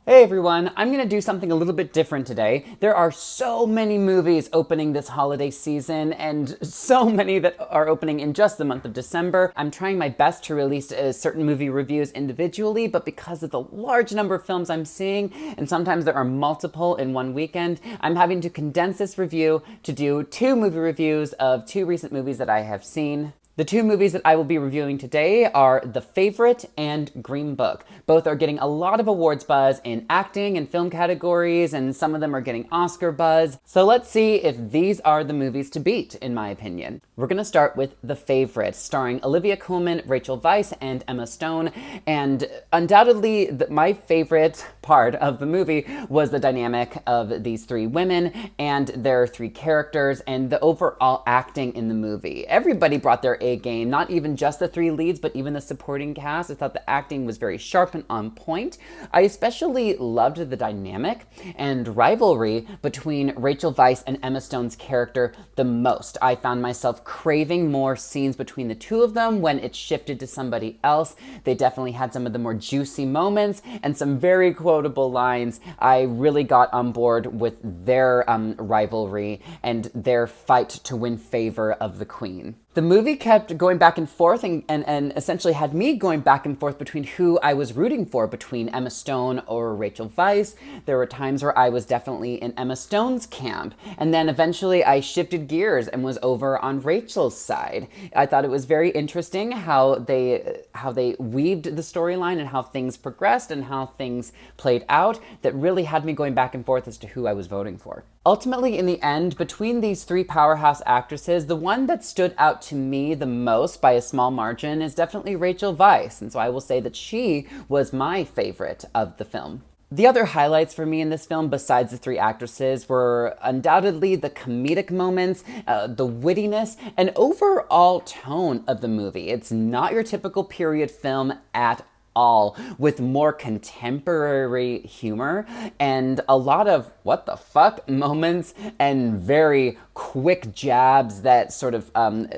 Hey everyone, I'm going to do something a little bit different today. There are so many movies opening this holiday season and so many that are opening in just the month of December. I'm trying my best to release certain movie reviews individually, but because of the large number of films I'm seeing, and sometimes there are multiple in one weekend, I'm having to condense this review to do two movie reviews of two recent movies that I have seen. The two movies that I will be reviewing today are The Favorite and Green Book. Both are getting a lot of awards buzz in acting and film categories, and some of them are getting Oscar buzz. So let's see if these are the movies to beat, in my opinion. We're gonna start with The Favorite, starring Olivia Colman, Rachel Weisz, and Emma Stone. And undoubtedly, my favorite part of the movie was the dynamic of these three women and their three characters and the overall acting in the movie. Everybody brought their A game, not even just the three leads, but even the supporting cast. I thought the acting was very sharp and on point. I especially loved the dynamic and rivalry between Rachel Weisz and Emma Stone's character the most. I found myself craving more scenes between the two of them when it shifted to somebody else. They definitely had some of the more juicy moments and some very quotable lines. I really got on board with their rivalry and their fight to win favor of the queen. The movie kept going back and forth and essentially had me going back and forth between who I was rooting for, between Emma Stone or Rachel Weisz. There were times where I was definitely in Emma Stone's camp, and then eventually I shifted gears and was over on Rachel's side. I thought it was very interesting how they weaved the storyline and how things progressed and how things played out that really had me going back and forth as to who I was voting for. Ultimately, in the end, between these three powerhouse actresses, the one that stood out to me the most by a small margin is definitely Rachel Weisz, and so I will say that she was my favorite of the film. The other highlights for me in this film, besides the three actresses, were undoubtedly the comedic moments, the wittiness, and overall tone of the movie. It's not your typical period film at all, with more contemporary humor and a lot of what the fuck moments and very quick jabs that sort of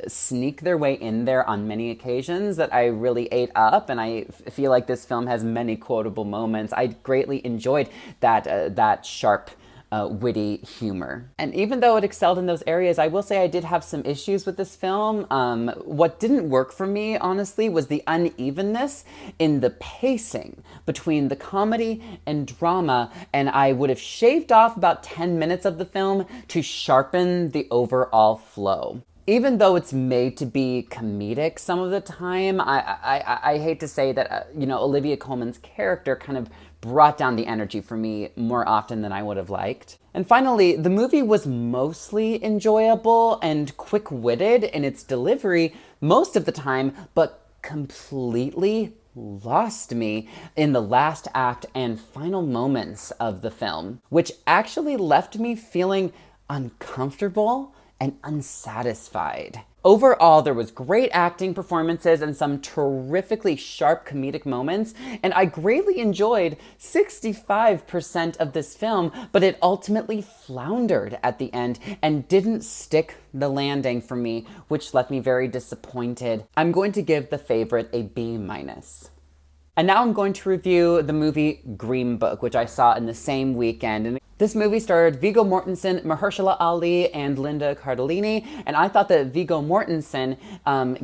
sneak their way in there on many occasions that I really ate up, and I feel like this film has many quotable moments. I greatly enjoyed that sharp witty humor. And even though it excelled in those areas, I will say I did have some issues with this film. What didn't work for me, honestly, was the unevenness in the pacing between the comedy and drama, and I would have shaved off about 10 minutes of the film to sharpen the overall flow. Even though it's made to be comedic some of the time, I hate to say that, Olivia Colman's character kind of brought down the energy for me more often than I would have liked. And finally, the movie was mostly enjoyable and quick-witted in its delivery most of the time, but completely lost me in the last act and final moments of the film, which actually left me feeling uncomfortable and unsatisfied. Overall, there was great acting performances and some terrifically sharp comedic moments, and I greatly enjoyed 65% of this film, but it ultimately floundered at the end and didn't stick the landing for me, which left me very disappointed. I'm going to give The Favorite a B-. And now I'm going to review the movie Green Book, which I saw in the same weekend. And this movie starred Viggo Mortensen, Mahershala Ali, and Linda Cardellini, and I thought that Viggo Mortensen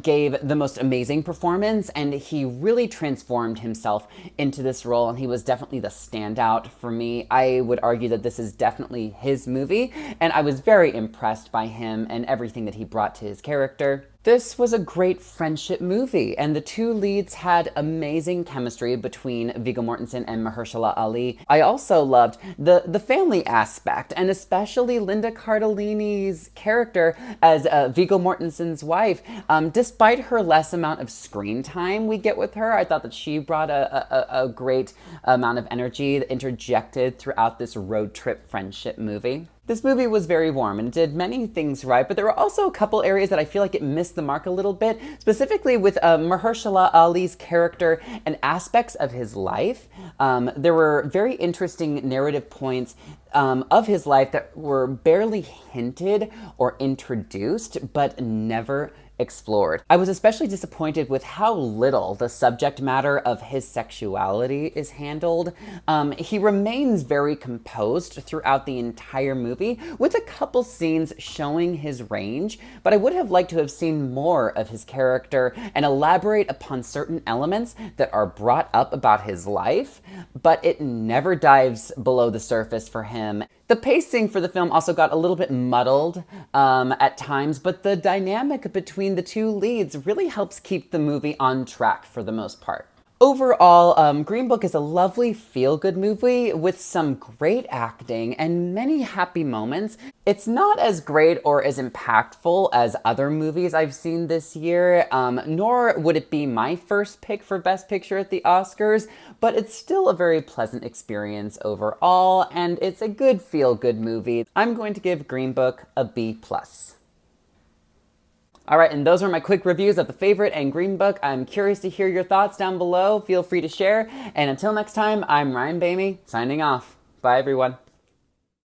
gave the most amazing performance, and he really transformed himself into this role, and he was definitely the standout for me. I would argue that this is definitely his movie, and I was very impressed by him and everything that he brought to his character. This was a great friendship movie, and the two leads had amazing chemistry between Viggo Mortensen and Mahershala Ali. I also loved the family aspect, and especially Linda Cardellini's character as Viggo Mortensen's wife. Despite her less amount of screen time we get with her, I thought that she brought a great amount of energy that interjected throughout this road trip friendship movie. This movie was very warm and it did many things right, but there were also a couple areas that I feel like it missed the mark a little bit, specifically with Mahershala Ali's character and aspects of his life. There were very interesting narrative points of his life that were barely hinted or introduced, but never explored. I was especially disappointed with how little the subject matter of his sexuality is handled. He remains very composed throughout the entire movie, with a couple scenes showing his range, but I would have liked to have seen more of his character and elaborate upon certain elements that are brought up about his life, but it never dives below the surface for him. The pacing for the film also got a little bit muddled at times, but the dynamic between the two leads really helps keep the movie on track for the most part. Overall, Green Book is a lovely feel-good movie with some great acting and many happy moments. It's not as great or as impactful as other movies I've seen this year, nor would it be my first pick for Best Picture at the Oscars, but it's still a very pleasant experience overall, and it's a good feel-good movie. I'm going to give Green Book a B+. All right, and those are my quick reviews of The Favorite and Green Book. I'm curious to hear your thoughts down below. Feel free to share. And until next time, I'm Ryan Bamey, signing off. Bye, everyone.